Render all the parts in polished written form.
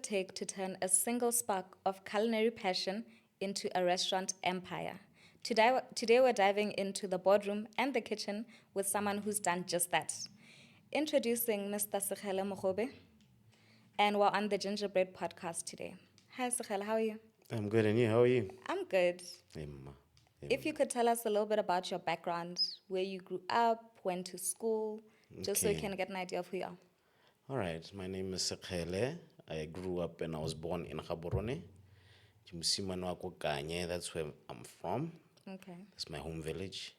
it take to turn a single spark of culinary passion into a restaurant empire? Today we're diving into the boardroom and the kitchen with someone who's done just that. Introducing Mr. Sekgele Mogobe, and we're on the Gingerbread Podcast today. Hi, Sekgele, how are you? I'm good, and you? How are you? I'm good. Emma. If you could tell us a little bit about your background, where you grew up, went to school, just so we Okay. can get an idea of who you are. All right. My name is Sekgele. I grew up and I was born in Gaborone. That's where I'm from. Okay. That's my home village.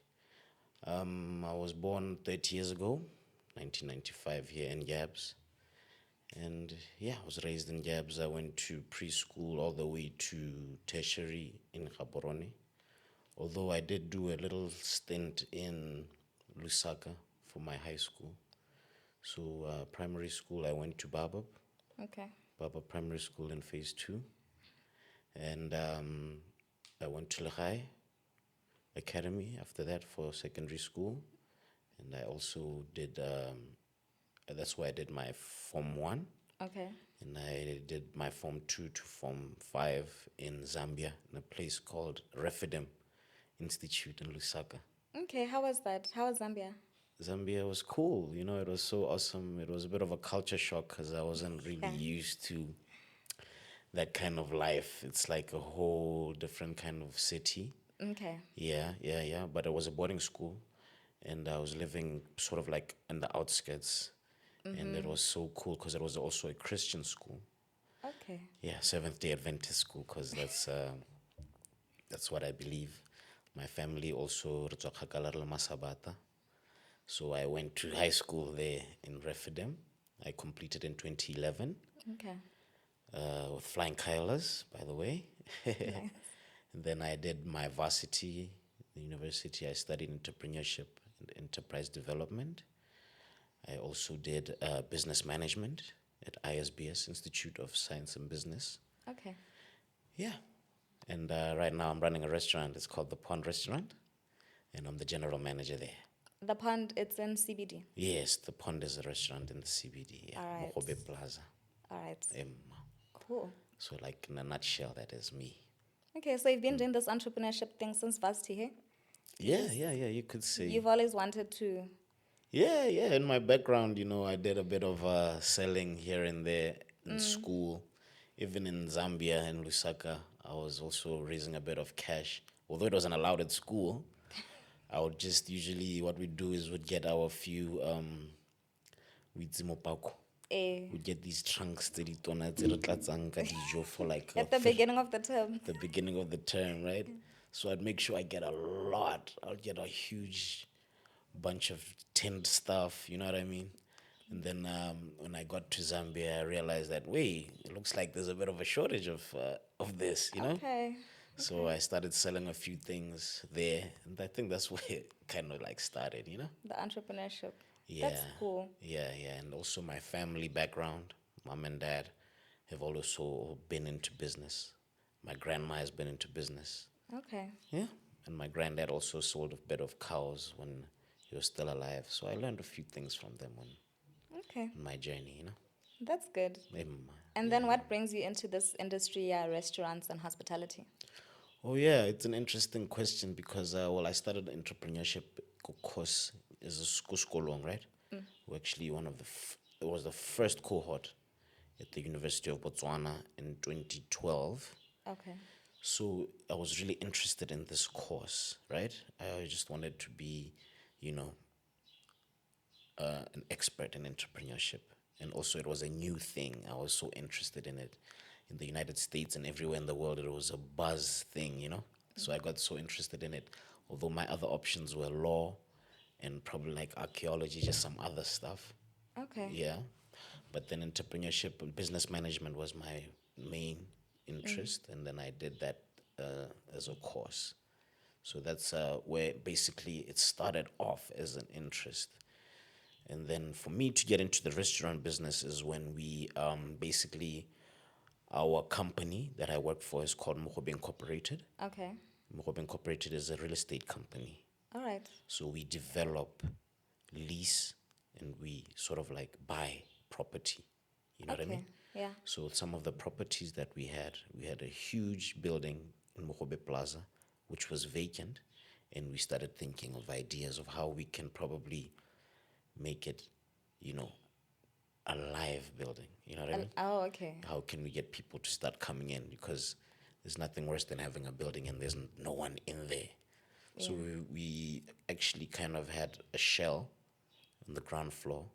I was born 30 years ago, 1995, here in Gabs. And yeah, I was raised in Gabs. I went to preschool all the way to tertiary in Gaborone. Although I did do a little stint in Lusaka for my high school. So primary school, I went to Okay. Baba Primary School in Phase 2. And I went to Lehigh Academy after that for secondary school. And I also did, that's where I did my Form 1. Okay. And I did my Form 2 to Form 5 in Zambia in a place called Refidem Institute in Lusaka. Okay, how was that? How was Zambia? Zambia was cool, it was so awesome. It was a bit of a culture shock because I wasn't really Yeah. used to that kind of life. It's like a whole different kind of city. Okay. Yeah. But it was a boarding school, and I was living sort of like in the outskirts. And it was so cool because it was also a Christian school. Okay. Yeah, Seventh Day Adventist school because that's what I believe. My family also re tswa kgakala re le Masabata. So I went to high school there in Refidem. I completed in 2011 Okay. with flying colors, by the way. Nice. And then I did my varsity, the university. I studied entrepreneurship and enterprise development. I also did business management at ISBS, Institute of Science and Business. Okay. Yeah. And right now I'm running a restaurant. It's called The Pond Restaurant. And I'm the general manager there. The pond, it's in CBD. Yes, The Pond is a restaurant in the CBD. Yeah, All right. Mogobe Plaza. All right. Emma. Cool. So, like in a nutshell, that is me. Okay, so you've been doing this entrepreneurship thing since varsity, hey? Yeah, you could say. You've always wanted to. Yeah. In my background, I did a bit of selling here and there in school. Even in Zambia and Lusaka, I was also raising a bit of cash. Although it wasn't allowed at school, I would just usually, what we'd do is we'd get our few, Eh, we'd get these trunks tse di tona tse re tlatsang ka dijo for like at the beginning of the term. the beginning of the term, right? So I'd make sure I get a lot. I'll get a huge bunch of tinned stuff, you know what I mean? And then when I got to Zambia, I realized that, wait, it looks like there's a bit of a shortage of this, Okay. So I started selling a few things there, and I think that's where it kind of like started, The entrepreneurship. Yeah. That's cool. Yeah, and also my family background. Mom and dad have also been into business. My grandma has been into business. Okay. Yeah. And my granddad also sold a bit of cows when he was still alive. So I learned a few things from them on Okay. my journey, That's good. And then what brings you into this industry, restaurants and hospitality? Oh, yeah, it's an interesting question because, I started entrepreneurship course as a school, right? We're actually it was the first cohort at the University of Botswana in 2012. Okay. So I was really interested in this course, right? I just wanted to be, an expert in entrepreneurship. And also, it was a new thing. I was so interested in it. In the United States and everywhere in the world, it was a buzz thing. So I got so interested in it. Although my other options were law and probably like archaeology, just some other stuff. Okay. Yeah. But then entrepreneurship and business management was my main interest. And then I did that as a course. So that's where basically it started off as an interest. And then for me to get into the restaurant business is when we basically, our company that I work for is called Mogobe Incorporated. Okay. Mogobe Incorporated is a real estate company. All right. So we develop, lease, and we sort of like buy property. You know what I Okay. mean? Yeah. So some of the properties that we had a huge building in Mogobe Plaza, which was vacant, and we started thinking of ideas of how we can probably make it, you know, a live building. You know what I mean? Oh, okay. How can we get people to start coming in? Because there's nothing worse than having a building and there's no one in there. So Yeah. we actually kind of had a shell on the ground floor,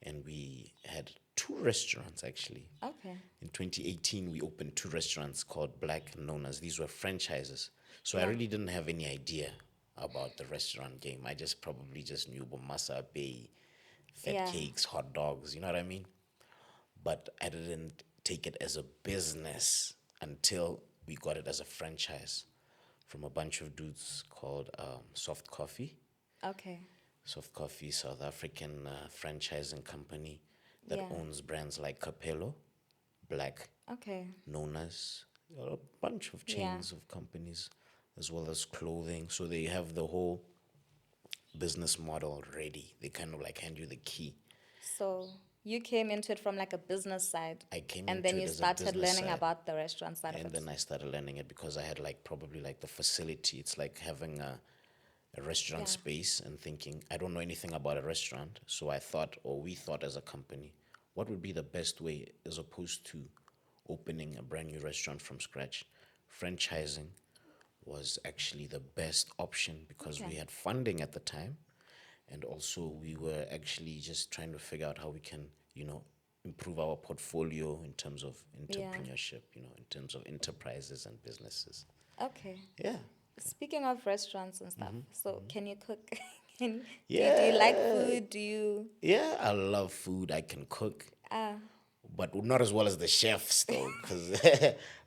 and we had two restaurants actually. Okay. In 2018, we opened two restaurants called Black and Nonas. These were franchises. So I Yeah. really didn't have any idea about the restaurant game. I just probably just knew Bomasa Bay, fat Yeah. cakes, hot dogs, you know what I mean? But I didn't take it as a business until we got it as a franchise from a bunch of dudes called Soft Coffee. Okay. Soft Coffee, South African franchising company that Yeah. owns brands like Capello, Black, Okay. Nonas, a bunch of Yeah. chains of companies, as well as clothing. So they have the whole business model ready. They kind of like hand you the key. So you came into it from like a business side, I came and into then it you as a started business learning side. about the restaurant side of And it. then I started learning it because I had like probably like the facility. It's like having a restaurant Yeah. space and thinking, I don't know anything about a restaurant. So I thought, or we thought as a company, what would be the best way as opposed to opening a brand new restaurant from scratch? Franchising was actually the best option because we Okay. had funding at the time. And also, we were actually just trying to figure out how we can, improve our portfolio in terms of Yeah. entrepreneurship, in terms of enterprises and businesses. Okay. Yeah. Speaking of restaurants and stuff, so can you cook? Do you like Yeah. food? Do you? Yeah, I love food. I can cook, Ah, but not as well as the chefs, though, because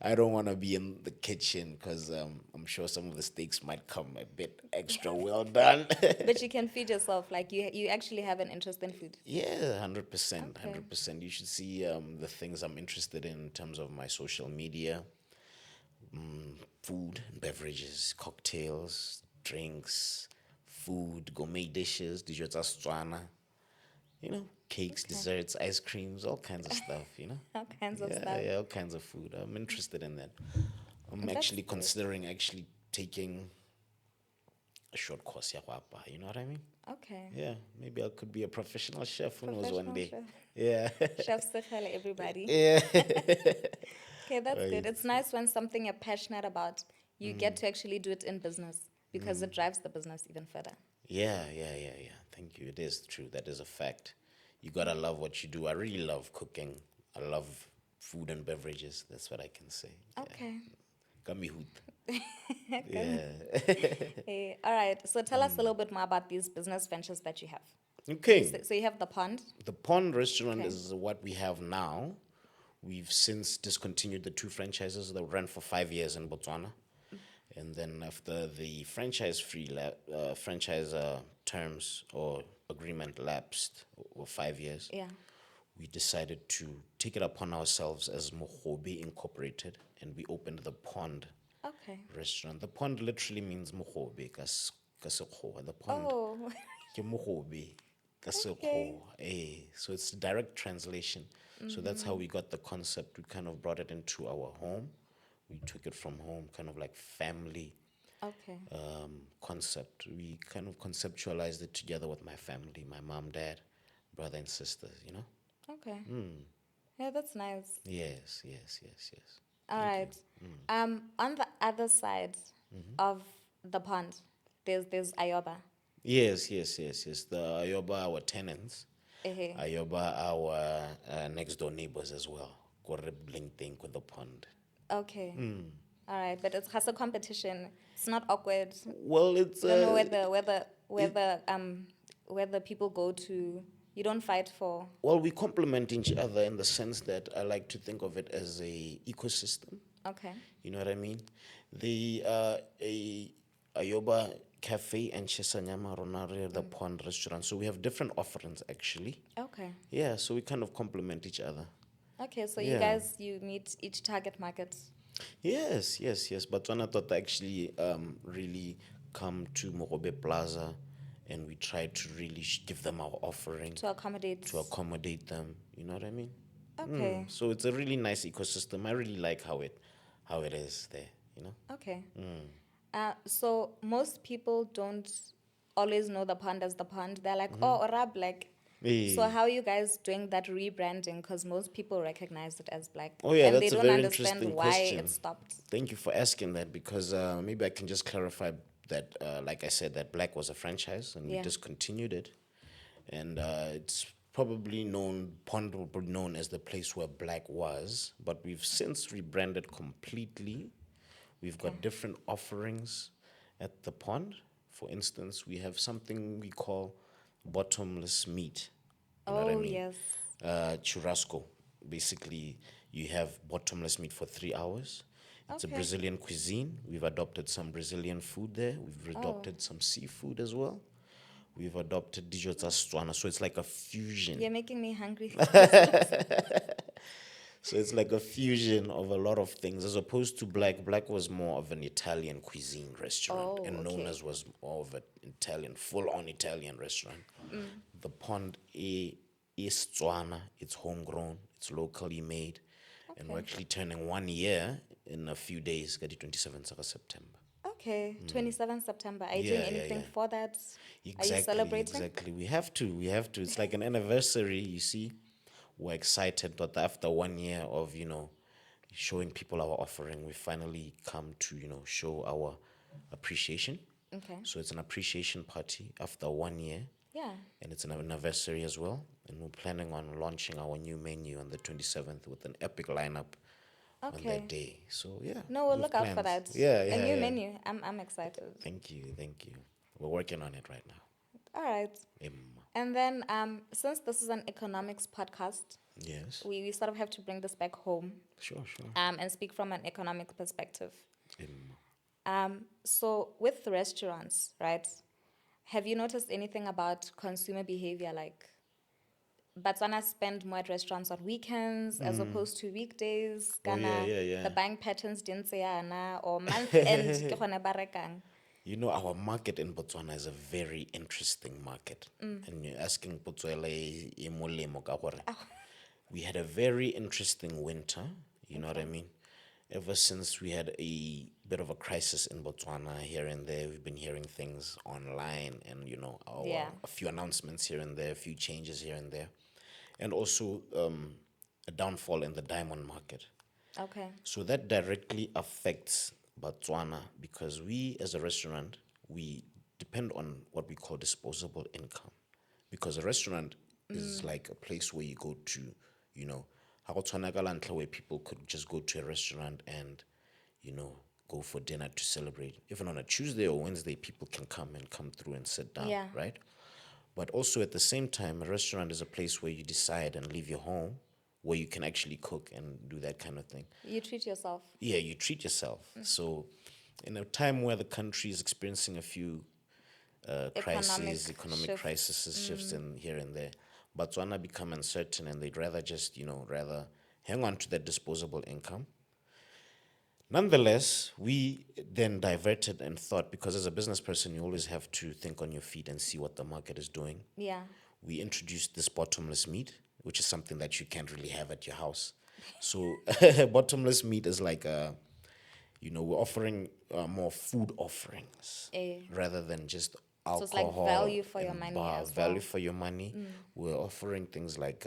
I don't want to be in the kitchen because I'm sure some of the steaks might come a bit extra well done. but you can feed yourself. Like you actually have an interest in food. Yeah, 100%, Okay. 100%. You should see the things I'm interested in terms of my social media, food and beverages, cocktails, drinks, food, gourmet dishes, dijo tsa Setswana, cakes, Okay. desserts, ice creams, all kinds of stuff. All kinds of Yeah, stuff. yeah, all kinds of food. I'm interested in that. I'm That's actually good. considering actually taking a short course, you know what I mean? Okay. Yeah, maybe I could be a professional chef. Who knows one Professional day? chef. Yeah. Chef Sekgele, everybody. Yeah. Okay, that's Right. good. It's nice when something you're passionate about, you get to actually do it in business because it drives the business even further. Yeah. Thank you. It is true. That is a fact. You gotta love what you do. I really love cooking. I love food and beverages. That's what I can say. Yeah. Okay. Got me hooked. Yeah. All right. So tell us a little bit more about these business ventures that you have. Okay. So you have the pond. The Pond Restaurant Okay. is what we have now. We've since discontinued the two franchises that ran for 5 years in Botswana. And then after the franchise terms or agreement lapsed, or 5 years, Yeah. we decided to take it upon ourselves as Mogobe Incorporated, and we opened the Pond Okay. Restaurant. The Pond literally means Mogobe, ka Sekgowa. The Pond. Oh, Ke Mogobe, ka Okay. Sekgowa. So it's direct translation. So that's how we got the concept. We kind of brought it into our home. We took it from home, kind of like family okay. concept. We kind of conceptualized it together with my family, my mom, dad, brother, and sisters. Okay. Yeah, that's nice. Yes. All right. On the other side of the pond, there's Ayoba. Yes. The Ayoba, our tenants. Ehe. Ayoba, our next door neighbors as well. Got a linked thing with the pond. Okay. All right, but it's has a competition. It's not awkward. Well, it's You don't know where the people go to. You don't fight for. well, we complement each other in the sense that I like to think of it as a ecosystem. Okay. You know what I mean? The a Ayoba Cafe and Chisanyama Ronare, the Pond Restaurant. So we have different offerings actually. Okay. Yeah, so we kind of complement each other. Okay. So Yeah. you meet each target market Yes. But Botswana thought actually really come to Mogobe Plaza, and we try to really give them our offering to accommodate. to accommodate them. You know what I mean? Okay. So it's a really nice ecosystem. I really like how it is there, you know. Okay. So most people don't always know the pond as the pond. They're like, oh, Orab, like. So Eh. how are you guys doing that rebranding? Because most people recognize it as black, Oh yeah, and they that's a don't very understand interesting why it question. stopped. Thank you for asking that because maybe I can just clarify that, like I said, that Black was a franchise and we Yeah. discontinued it, and it's probably known, Pond will be known as the place where Black was, but we've since rebranded completely. We've got different offerings at the pond. For instance, we have something we call bottomless meat. You know what I Oh mean? yes. Churrasco. Basically, you have bottomless meat for 3 hours. It's a Okay. Brazilian cuisine. We've adopted some Brazilian food there. We've Oh, adopted some seafood as well. We've adopted dijo tsa Setswana, so it's like a fusion. you're making me hungry. So it's like a fusion of a lot of things, as opposed to Black. Black was more of an Italian cuisine restaurant, Oh, and known okay. as was more of an Italian, full-on Italian restaurant. The Pond is Setswana. It's homegrown. It's locally made, and we're Okay. actually turning 1 year in a few days. Got the 27th of September. Okay. 27th September. Are you doing Yeah, yeah, anything yeah. for that? Are you Exactly, celebrating? exactly. We have to. We have to. It's like an anniversary, you see. We're excited that after 1 year of, showing people our offering, we finally come to, show our appreciation. Okay. So it's an appreciation party after 1 year, Yeah. and it's an anniversary as well. And we're planning on launching our new menu on the 27th with an epic lineup on Okay. that day. So yeah, No, we'll we have look out for plans. that. Yeah, A yeah, new yeah. menu. I'm excited. Thank you, thank you. We're working on it right now. All right. Em, And then since this is an economics podcast, yes, we sort of have to bring this back home sure, sure. and speak from an economic perspective. Em, So with restaurants, right? Have you noticed anything about consumer behavior? Like, Batswana spend more at restaurants on weekends as opposed to weekdays. Oh yeah, Kana yeah, yeah. the buying patterns didn't say yana or month end ke gone ba rekang. Our market in Botswana is a very interesting market. And you're asking Botswana e molemo ka gore we had a very interesting winter, you know what I mean? Ever since we had a bit of a crisis in Botswana here and there, we've been hearing things online and, Yeah. a few announcements here and there, a few changes here and there. And also a downfall in the diamond market. Okay. So that directly affects Botswana because we, as a restaurant, we depend on what we call disposable income. Because a restaurant is like a place where you go to, ha go tshwana ka la ntlha where people could just go to a restaurant and, go for dinner to celebrate. Even on a Tuesday or Wednesday, people can come through and sit down, Yeah. right? But also at the same time, a restaurant is a place where you decide and leave your home, where you can actually cook and do that kind of thing. You treat yourself. Yeah, you treat yourself. So, in a time where the country is experiencing a few economic Shift. crises, shifts in here and there, Botswana become uncertain and they'd rather just, rather hang on to that disposable income. Nonetheless, we then diverted and thought, because as a business person, you always have to think on your feet and see what the market is doing. Yeah. We introduced this bottomless meat, which is something that you can't really have at your house. So, bottomless meat is like we're offering more food offerings Eh. rather than just So it's like alcohol. value for your and money bar. as Value well. for your money. We're offering things like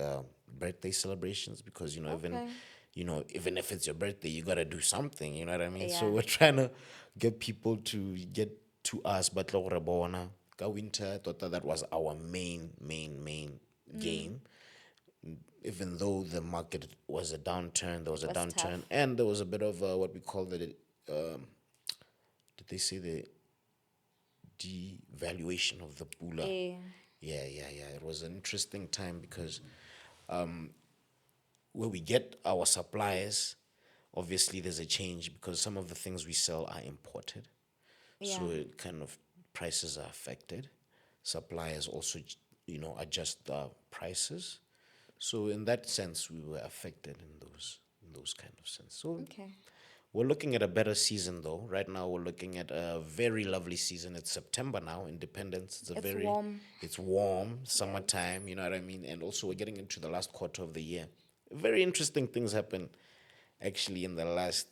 birthday celebrations because Okay. even if it's your birthday, you gotta do something. You know what I mean? So Yeah. we're trying to get people to get to us. But ka winter, I thought that was our main game. Even though the market was a downturn, there was a was downturn, tough. and there was a bit of what we call the, did they say the devaluation of the pula? Eh. Yeah, yeah, yeah. It was an interesting time because where we get our suppliers, obviously there's a change because some of the things we sell are imported. So Yeah. it kind of prices are affected. Suppliers also, adjust the prices. So in that sense, we were affected in those kind of sense. So Okay. we're looking at a better season though. Right now we're looking at a very lovely season. It's September now, Independence. It's warm. It's warm, summertime, you know what I mean? And also we're getting into the last quarter of the year. very interesting things happen actually in the last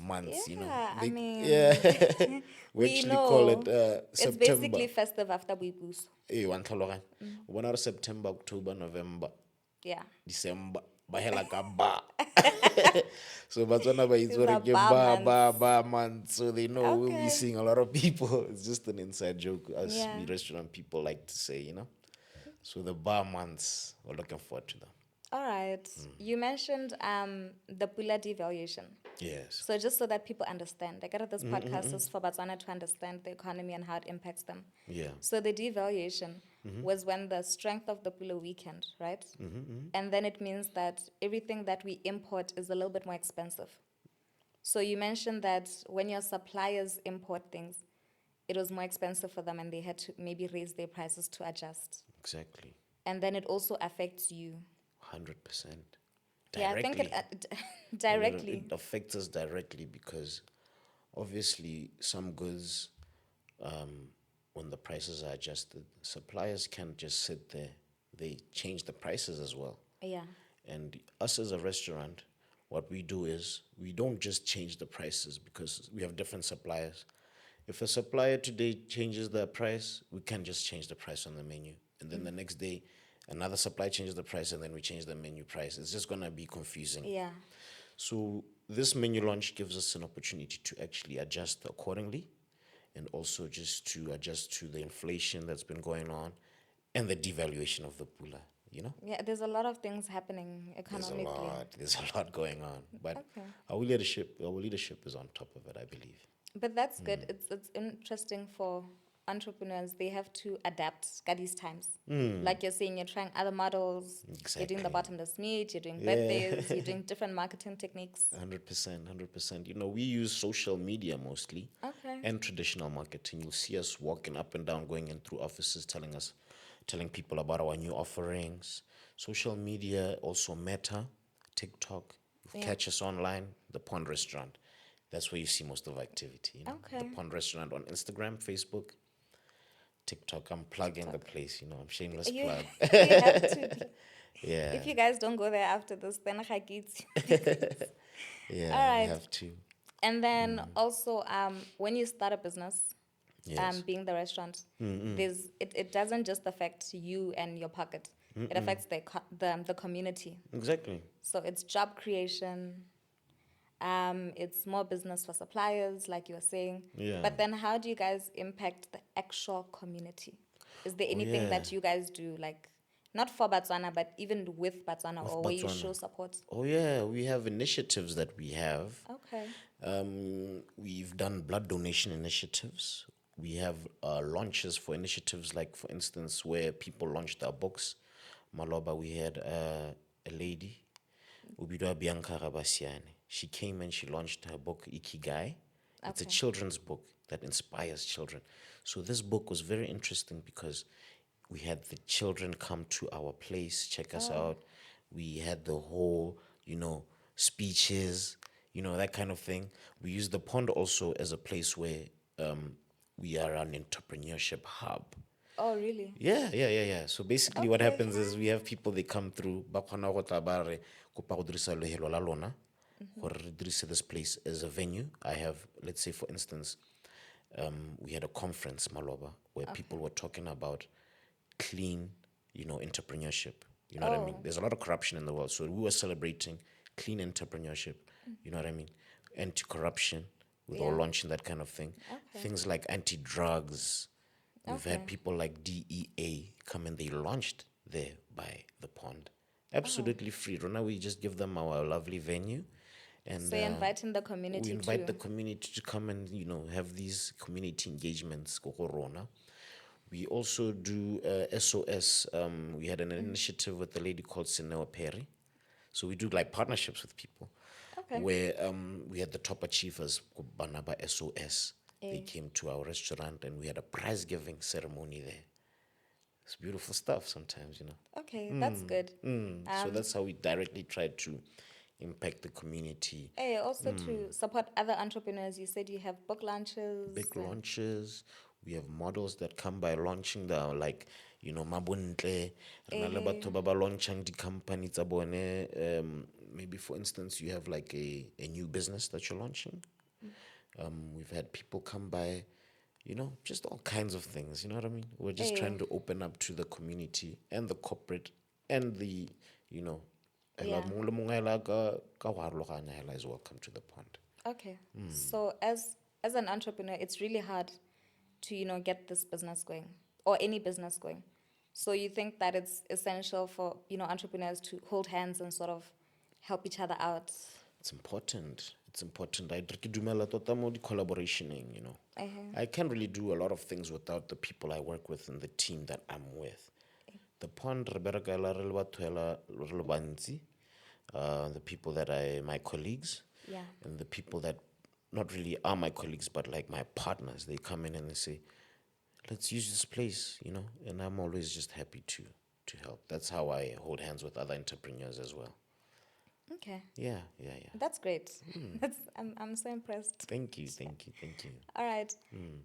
months, Yeah, I mean, Yeah. We we actually call it know it's September. basically festive after Boipuso. Wa ntlhaloga. O bona re September, October, November, Yeah. December. Ba hela ka ba. So Batswana ba itse These gore are ke bar months. ba months. So they know we'll be Okay. seeing a lot of people. It's just an inside joke, as Yeah. we restaurant people like to say, So the bar months, we're looking forward to them. All right. You mentioned the Pula devaluation. Yes. So just so that people understand, I got this podcast is for Botswana to understand the economy and how it impacts them. Yeah. So the devaluation was when the strength of the Pula weakened, right? And then it means that everything that we import is a little bit more expensive. So you mentioned that when your suppliers import things, it was more expensive for them and they had to maybe raise their prices to adjust. Exactly. And then it also affects you. 100%. Yeah, I think Directly. directly. It affects us directly because obviously some goods, when the prices are adjusted, suppliers can't just sit there. They change the prices as well. Yeah. And us as a restaurant, what we do is we don't just change the prices because we have different suppliers. If a supplier today changes the price, we can't just change the price on the menu. And then the next day, another supplier changes the price and then we change the menu price. It's just going to be confusing. Yeah. So this menu launch gives us an opportunity to actually adjust accordingly and also just to adjust to the inflation that's been going on and the devaluation of the pula. Yeah, there's a lot of things happening There's a economically. lot. There's a lot going on. But Okay. our leadership is on top of it, I believe. But that's good. It's interesting for entrepreneurs. They have to adapt at these times. Like you're saying, you're trying other models. You're doing the Exactly. bottomless meat. You're doing birthdays. You're doing different marketing techniques. 100%, 100%. We use social media mostly Okay. and traditional marketing. You'll see us walking up and down, going in through offices, telling people about our new offerings. Social media, also Meta, TikTok. You Yeah. catch us online, the Pond Restaurant. That's where you see most of our activity. The Okay. Pond Restaurant on Instagram, Facebook, TikTok. I'm plugging the place. I'm shameless You, plug. you have to. Yeah, If you guys don't go there after this, then I get yeah, All we right. have to. And then also, when you start a business, Yes. being the restaurant, it doesn't just affect you and your pocket. It affects the community. Exactly. So it's job creation. It's more business for suppliers, like you were saying. Yeah. But then, how do you guys impact the actual community? Is there Oh, anything yeah. that you guys do, like not for Botswana, but even with Botswana, With or where you Botswana. show support? Oh, yeah, we have initiatives that we have. Okay. We've done blood donation initiatives. We have launches for initiatives, like, for instance, where people launched our books. Maloba, we had a lady, Ubidwa Bianca Rabasiane. She came and she launched her book, Ikigai. It's a Okay. children's book that inspires children. So this book was very interesting because we had the children come to our place, check us out. We had the whole, speeches, that kind of thing. We use the pond also as a place where we are an entrepreneurship hub. Oh, really? Yeah. So basically, what Okay. happens is we have people, they come through, ba kgona go tla ba re, "Kopa go dirisa lehelo la lona, gore re dirise this place as a venue." I have, let's say, for instance, we had a conference, Maloba, where people were talking about clean, entrepreneurship. You know what I mean? Oh. There's a lot of corruption in the world. So we were celebrating clean entrepreneurship. You know what I mean? Anti-corruption. We were Yeah. launching that kind of thing. Okay. Things like anti-drugs. We've Okay. had people like DEA come and they launched there by the pond. Absolutely free. Right now we just give them our lovely venue. And So you're inviting the community we invite too. the community to come and have these community engagements. Corona. We also do SOS. We had an initiative with a lady called Sineo Perry. So we do like partnerships with people Okay. where we had the top achievers, Banaba SOS. They Eh. came to our restaurant and we had a prize giving ceremony there. It's beautiful stuff sometimes. Okay, that's good. So that's how we directly try to impact the community. Also to support other entrepreneurs, you said you have book launches. Big launches. We have models that come by launching the, like, mabuntle. Re na le batho ba ba launchang di-company tsa bone. Maybe, for instance, you have like a new business that you're launching. We've had people come by, just all kinds of things. You know what I mean? We're just trying to open up to the community and the corporate and the, Yeah. mongwe le mongwe hela ka go harologanya hela is welcome to the pond. Okay. So as an entrepreneur, it's really hard to, get this business going or any business going. So you think that it's essential for, entrepreneurs to hold hands and sort of help each other out. It's important. It's important. I ke dumela tota mo di-collaborationeng, I can't really do a lot of things without the people I work with and the team that I'm with. The pond, re bereka hela re le batho hela re le bantsi. The people that my colleagues, Yeah. and the people that not really are my colleagues, but like my partners, they come in and they say, let's use this place, and I'm always just happy to help. That's how I hold hands with other entrepreneurs as well. Okay. Yeah. That's great. I'm so impressed. Thank you. All right.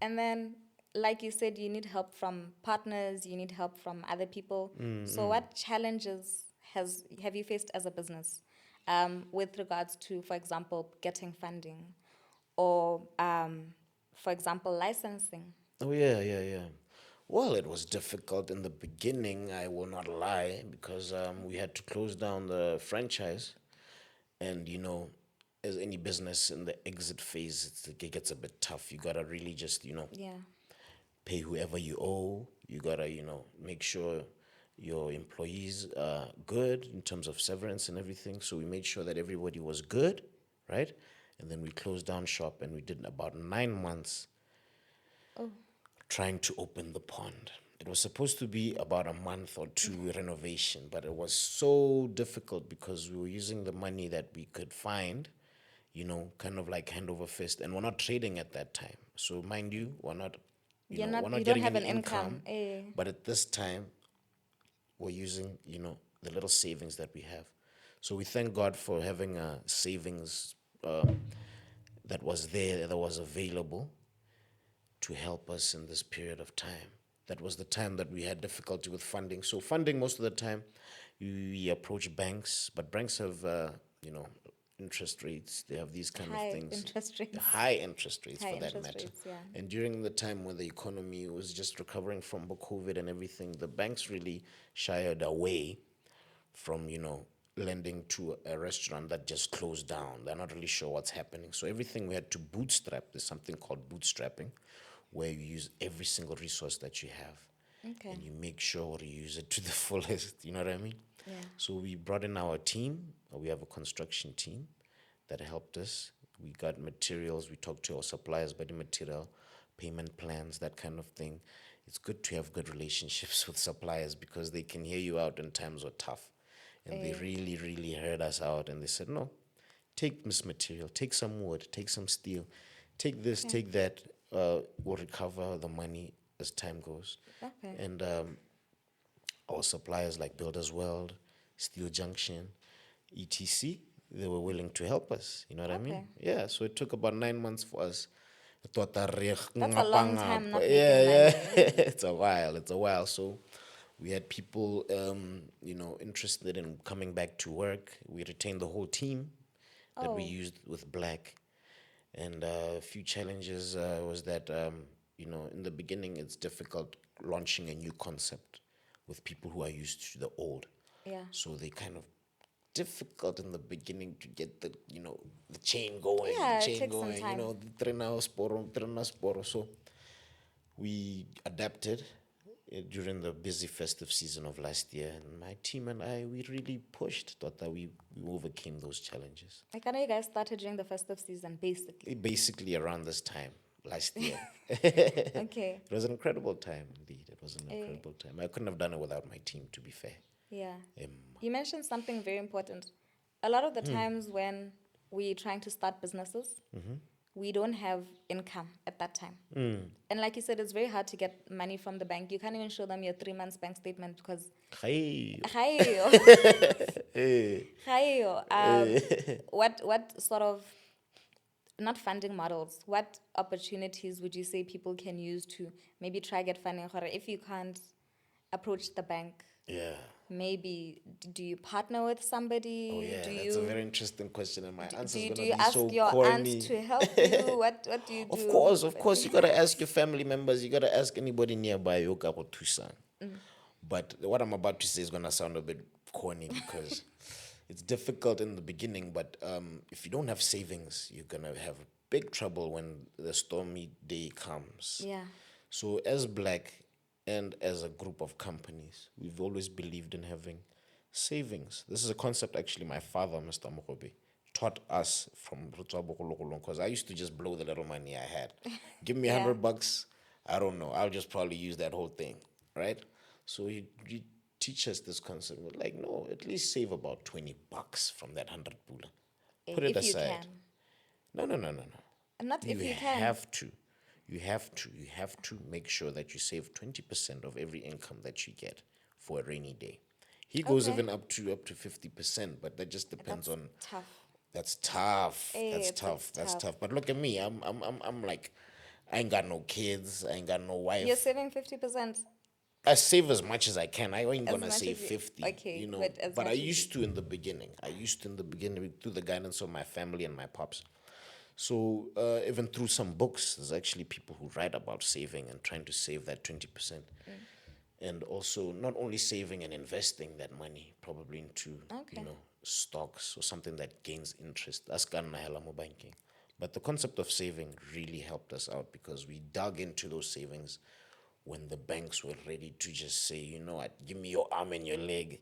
And then, like you said, you need help from partners, you need help from other people. So what challenges have you faced as a business with regards to, for example, getting funding or, for example, licensing? Oh, yeah. Well, it was difficult in the beginning, I will not lie, because we had to close down the franchise. And, as any business in the exit phase, it gets a bit tough. You got to really just, Yeah. pay whoever you owe. You got to, make sure your employees are good in terms of severance and everything. So we made sure that everybody was good, right? And then we closed down shop, and we did about 9 months trying to open the pond. It was supposed to be about a month or two renovation, but it was so difficult because we were using the money that we could find, kind of like hand over fist, and we're not trading at that time. So mind you, we're not, You we're not don't getting have any an income. but at this time, we're using, the little savings that we have. So we thank God for having a savings that was there, that was available to help us in this period of time. That was the time that we had difficulty with funding. So funding, most of the time, we approach banks, but banks have, interest rates. They have these kind High of things. interest rates. High interest rates, High for that interest matter. rates, yeah. And during the time when the economy was just recovering from the COVID and everything, the banks really shied away from, lending to a restaurant that just closed down. They're not really sure what's happening. So everything we had to bootstrap. There's something called bootstrapping, where you use every single resource that you have. Okay. And you make sure you use it to the fullest. You know what I mean? Yeah. So we brought in our team. We have a construction team that helped us. We got materials. We talked to our suppliers about the material, payment plans, that kind of thing. It's good to have good relationships with suppliers because they can hear you out when times are tough. And they really, really heard us out. And they said, no, take this material, take some wood, take some steel, take this, take that. We'll recover the money as time goes. Okay. And our suppliers like Builders World, Steel Junction, etc., they were willing to help us. You know what I mean? Okay. Yeah, so it took about 9 months for us. That's a long time not Yeah, making money. It's a while. So we had people, interested in coming back to work. We retained the whole team that we used with Black. And a few challenges was that, in the beginning, it's difficult launching a new concept with people who are used to the old. Yeah. So they kind of difficult in the beginning to get the chain going. Yeah, the it chain takes some going. time. The trena sporo. So we adapted during the busy festive season of last year, and my team and I, we really pushed. Thought that we overcame those challenges. Like, I know you guys started during the festive season, basically. Basically around this time last year. Okay. It was an incredible time, indeed. It was an incredible time. I couldn't have done it without my team, to be fair. Yeah. You mentioned something very important. A lot of the times when we're trying to start businesses, we don't have income at that time. And like you said, it's very hard to get money from the bank. You can't even show them your 3 months bank statement because Hey. what sort of not funding models, what opportunities would you say people can use to maybe try get funding? If you can't approach the bank, Yeah. maybe do you partner with somebody? Oh yeah, Do that's a you very interesting question, and my answer is do gonna you be ask so your aunt corny. to help you? What do you do? Of course, you gotta ask your family members. You gotta ask anybody nearby. You got to son. But what I'm about to say is gonna sound a bit corny because it's difficult in the beginning. But if you don't have savings, you're gonna have big trouble when the stormy day comes. Yeah. So as Black and as a group of companies, we've always believed in having savings. This is a concept actually my father, Mr. Mogobe, taught us from because I used to just blow the little money I had. Give me Yeah. $100, I don't know. I'll just probably use that whole thing, right? So he teach us this concept. We're like, no, at least save about $20 from that 100 pula. Put it If you aside. can. No. Not if you can. have to. You have to make sure that you save 20% of every income that you get for a rainy day. He goes Okay. even up to 50%, but that just depends That's on. tough. That's tough. That's It's tough. That's tough. tough. But look at me. I'm like, I ain't got no kids. I ain't got no You're wife. saving 50%. I save as much as I can. I ain't As gonna much say as you- 50. okay, You know, but as but I much as you- used to in the beginning. Through the guidance of my family and my pops. So even through some books, there's actually people who write about saving and trying to save that 20%. And also not only saving and investing that money probably into, Okay. stocks or something that gains interest. That's Ghana Helamo banking. But the concept of saving really helped us out because we dug into those savings when the banks were ready to just say, you know what, give me your arm and your leg.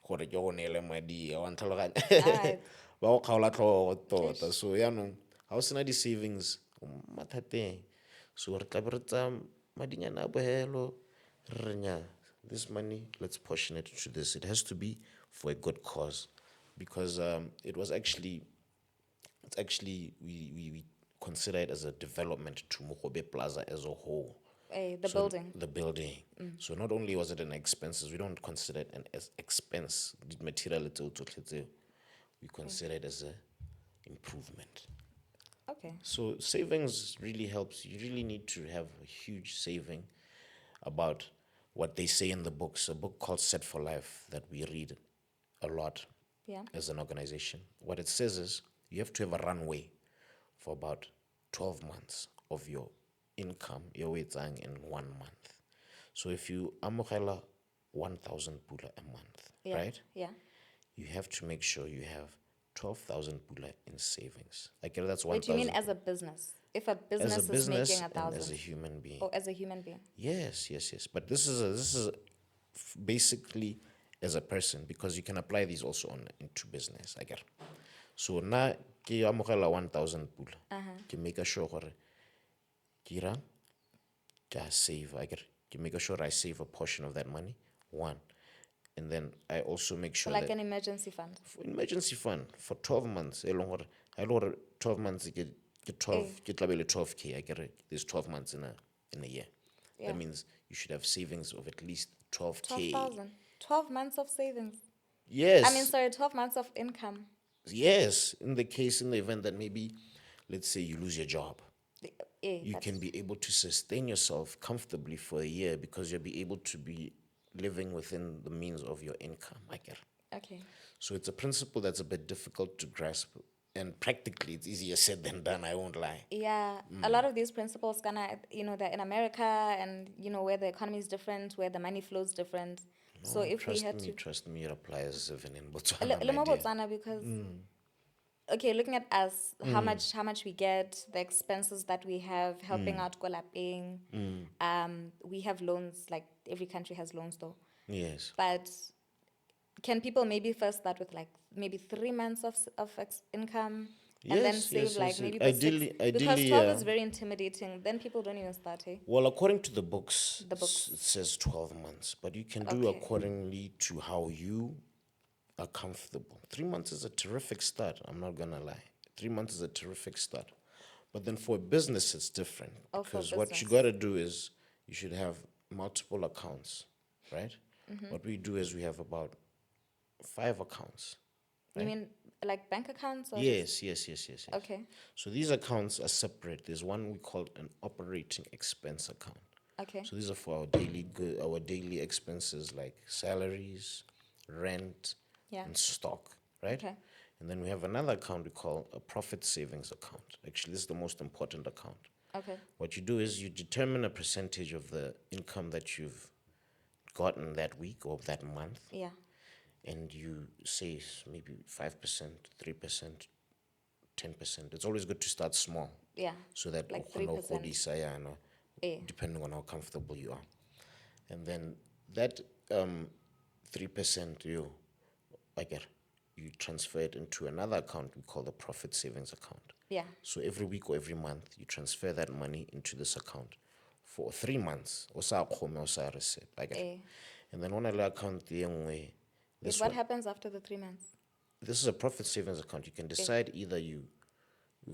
Gore ke go neele madi, wa ntlhaloganya. Alright. Ba go kgaola tlhogo tota. So yaanong ga o sena di-savings o mathateng. So re tla be re tsaya madinyana a bohelo re re nnyaa, this money, let's portion it to this. It has to be for a good cause because it's actually we consider it as a development to Mogobe Plaza as a whole. The building. The building. So not only was it an expenses, we don't consider it an as expense. The material we consider it as a improvement. Okay. So savings really helps. You really need to have a huge saving about what they say in the books. A book called Set for Life that we read a lot Yeah. as an organization. What it says is you have to have a runway for about 12 months of your income, your waiting in 1 month. So if you amogela 1,000 pula a month, Yeah. right? Yeah. You have to make sure you have 12,000 pula in savings. I get that's Wait, you mean 1,000 as a business? If a as business a is business making and as a 1,000, human being. or as a human being? Yes. But this is basically as a person because you can apply these also into business. I get. So now ke amogela 1,000 pula. Ke make sure gore ke irang, ke a save. I get. Ke make sure I save a portion of that money. One. And then I also make So sure like that an emergency fund. for emergency fund for 12 months. I know 12 months get 12 get label 12K. I get it. There's 12 months in a year. Yeah. That means you should have savings of at least 12K. 12,000. 12 months of savings. Yes. I mean, sorry, 12 months of income. Yes. In the event that maybe, let's say you lose your job, you That's- can be able to sustain yourself comfortably for a year because you'll be able to be living within the means of your income. I get it. Okay. So it's a principle that's a bit difficult to grasp. And practically, it's easier said than done, I won't lie. Yeah, a lot of these principles they're in America and where the economy is different, where the money flows different. So if we had to Trust me, it applies even in Le Botswana, le my mo dear. Botswana because okay, looking at us, how much we get, the expenses that we have, helping out ko lapeng. We have loans, like every country has loans though. Yes. But can people maybe first start with like maybe 3 months of income and then Yes, save yes, like yes, maybe yes. the six? Because Ideally, 12 yeah. is very intimidating. Then people don't even start, hey? Well, according to the books, The books. it says 12 months, but you can do Okay. accordingly to how you are comfortable. 3 months is a terrific start, I'm not going to lie. 3 months is a terrific start. But then for a business, it's different. Oh, for Because what you business. got to do is you should have multiple accounts, right? Mm-hmm. What we do is we have about 5 accounts, You right? mean like bank accounts or just... Yes. Okay. So these accounts are separate. There's one we call an operating expense account. Okay. So these are for our daily expenses like salaries, rent, Yeah. and stock, right? Okay. And then we have another account we call a profit savings account. Actually, this is the most important account. Okay. What you do is you determine a percentage of the income that you've gotten that week or that month, Yeah. and you say maybe 5%, 3%, 10%. It's always good to start small Yeah. so that Like o kgona ho 3%. godisa yana, Eh. depending on how comfortable you are. And then that 3% you transfer it into another account we call the profit savings account. Yeah. So every week or every month you transfer that money into this account for 3 months. O sa kgome, o sa receive. Eh. And then on a account the Wait, this what one, happens after the 3 months? this is a profit savings account. You can decide either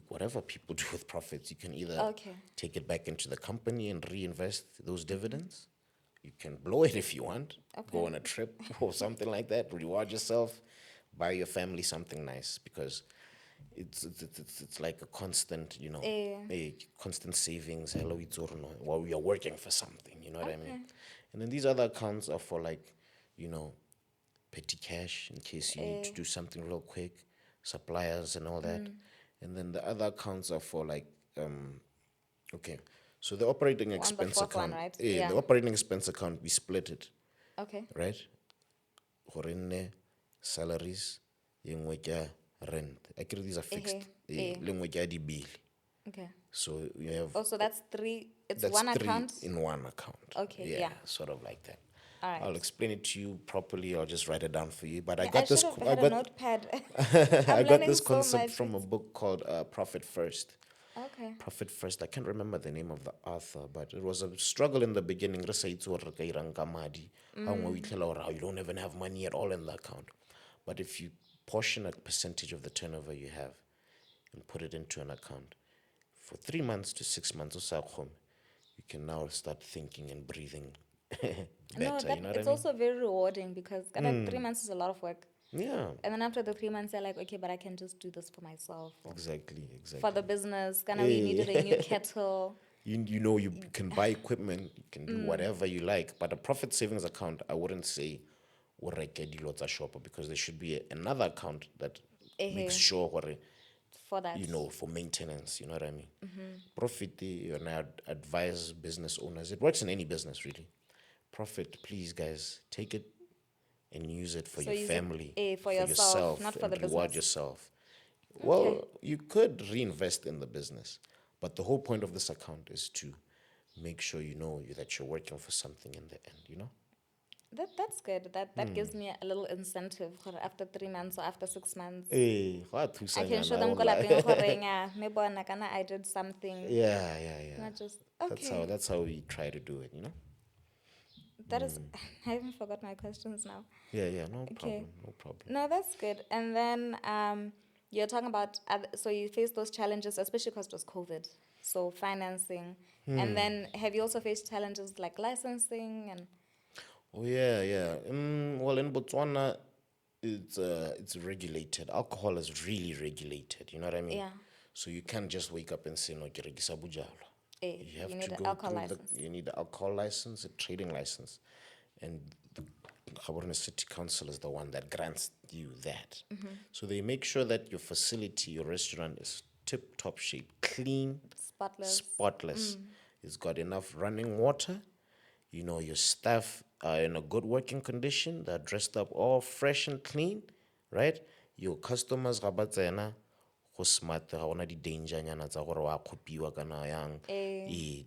whatever people do with profits, you can either Okay. take it back into the company and reinvest those dividends. You can blow it if you want, go on a trip or something like that, reward yourself, buy your family something nice, because it's like a constant, a constant savings. Hello, it's while we are working for something, you know what I mean? And then these other accounts are for like, petty cash in case you need to do something real quick, suppliers and all that. And then the other accounts are for like, okay, so the operating On the expense fourth one, account, right? the operating expense account, we split it, Okay. right? Horenne salaries, yengwe kya rent. Actually, these are fixed. Lengwe kya di bill. Okay. So you have Oh, so that's three. It's that's one three account. in one account. Okay, yeah. Sort of like that. All right. I'll explain it to you properly. I'll just write it down for you. But I Yeah, I got this. should have I had a got notepad. I I'm got learning this so concept much. from a book called Profit First. Okay. Profit First. I can't remember the name of the author, but it was a struggle in the beginning. Re sa itse hore re ka irang ka madi. Ha nngwe o itlhela hore you don't even have money at all in the account. But if you portion a percentage of the turnover you have and put it into an account for 3 months to 6 months, o sa kgome, you can now start thinking and breathing better. You know what I It's mean? also very rewarding because 3 months is a lot of work. Yeah. And then after the 3 months, you're like, okay, but I can just do this for myself. Or Exactly. for the business. We needed a new kettle. You can buy equipment, you can do whatever you like, but a profit savings account, I wouldn't say o reke dilo tsa shop, because there should be another account that makes sure hore, For that. for maintenance, you know what I mean? Profit, and I advise business owners, it works in any business really. Profit, please guys, take it and use it for So your use it, family, for yourself, not for and the reward business. yourself. Well, you could reinvest in the business, but the whole point of this account is to make sure that you're working for something in the end. That's good. That gives me a little incentive after 3 months or after 6 months. Go thusa I can show nyana, them I ko won't lie. lapeng gore nya, me bona kana I did something. Yeah. Not just That's okay. that's how we try to do it. That is, I even forgot my questions now. Yeah, no Okay. problem. No, that's good. And then you're talking about, so you face those challenges, especially because it was COVID. So financing. And then have you also faced challenges like licensing and... Oh yeah. Well, in Botswana, it's regulated. Alcohol is really regulated. You know what I mean? Yeah. So you can't just wake up and say no, ke rekisa bojalwa. You have you to need an go alcohol through license. you need the alcohol license, a trading license, and the Gaborone City Council is the one that grants you that. So they make sure that your facility, your restaurant, is tip-top shape, clean, spotless. It's got enough running water. Your staff are in a good working condition. They're dressed up all fresh and clean, right? Your customers ga ba tsena go smart, ga gona di danger nyana tsa gore wa kgopiwa kana yang,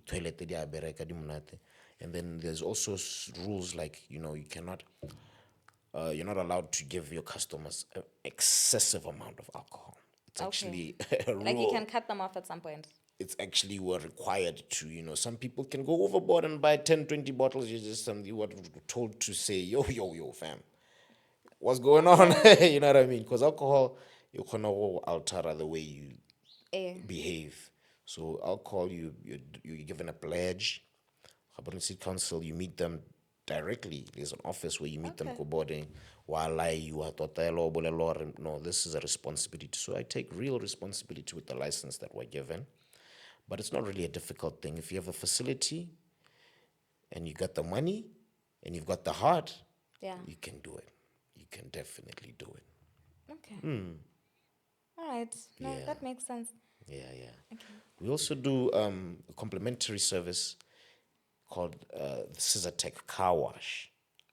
toilet di a bereka di monate. And then there's also rules like, you cannot, you're not allowed to give your customers an excessive amount of alcohol. It's actually a rule. Like you can cut them off at some point. It's actually we're required to, some people can go overboard and buy 10, 20 bottles. You were told to say, yo, fam, what's going on? You know what I mean? Because alcohol, you can alter the way you behave. So alcohol, you're given a pledge. Gaborone City Council, you meet them directly. There's an office where you meet them, go boarding. while you are totelo bolelo, no, this is a responsibility. So I take real responsibility with the license that we're given. But it's not really a difficult thing. If you have a facility and you got the money and you've got the heart, Yeah. you can do it. You can definitely do it. Okay. All right. No, Yeah. that makes sense. Yeah, yeah. Okay. We also do a complimentary service called the Scissor Tech Car Wash.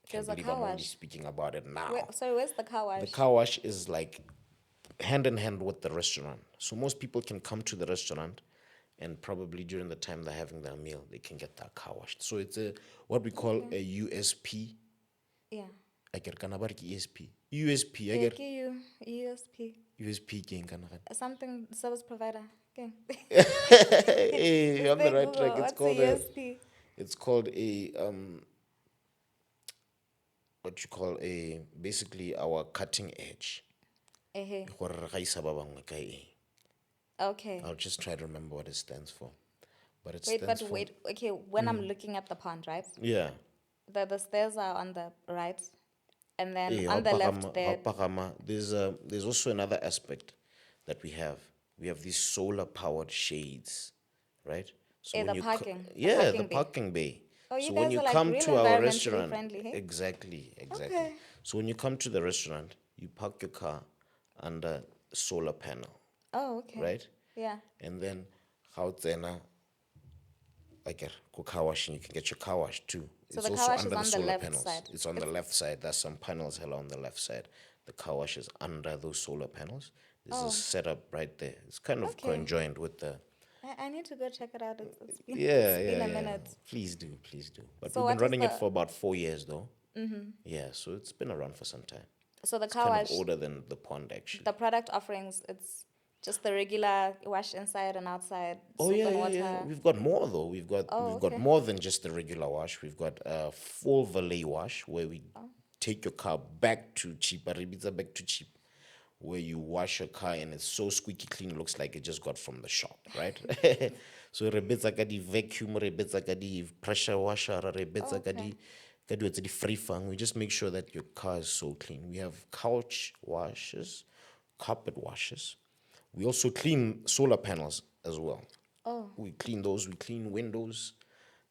Can't There's a believe car I'm only wash. speaking about it now. Sorry, where's the car wash? The car wash is like hand in hand with the restaurant. So most people can come to the restaurant and probably during the time they're having their meal, they can get their car washed. So it's what we call a USP. Yeah. I get ESP. USP. I Yeah, get give you USP. USP. Something service provider. Okay. Hey, on the Say right Google, track. what's a USP? It's called a what you call a basically our cutting edge. Eh. Gore re gaisa ba bangwe ka eng. Okay. I'll just try to remember what it stands for. But it Wait, stands but for wait. Okay, when I'm looking at the pond, right? yeah. The stairs are on the right, and then Hey, on the left there. There's also another aspect that we have. We have these solar powered shades, right? So The you parking. the bay. parking bay. Oh, you So guys when you are like come real to our environmentally restaurant, friendly, hey? exactly. Okay. So when you come to the restaurant, you park your car under solar panel, Oh, okay. right? Yeah. And then how like a car wash, and you can get your car wash too. So It's the car also wash is under the on the solar left panels. side. It's on the left side. There's some panels hell on the left side. The car wash is under those solar panels. There's a setup right there. It's kind of Okay. conjoined with the. I need to go check it out. It's been, Yeah, it's been yeah, a yeah. minute. Please do, please do. But So we've been what is running it the- for about 4 years though. Yeah, so it's been around for some time. So the It's car kind wash, of older than the pond actually. the product offerings, it's just the regular wash inside and outside, Oh soap yeah, and yeah, water. yeah. We've got more though. We've got okay. more than just the regular wash. We've got a full valet wash where we take your car back to cheap, back to cheap, where you wash your car and it's so squeaky clean, it looks like it just got from the shop, right? So re betsa ka di vacuum, re betsa ka di pressure washer, re betsa ka di ka dilo tse di free fang. We just make sure that your car is so clean. We have couch washes, carpet washes. We also clean solar panels as well. Oh, We clean those. We clean windows.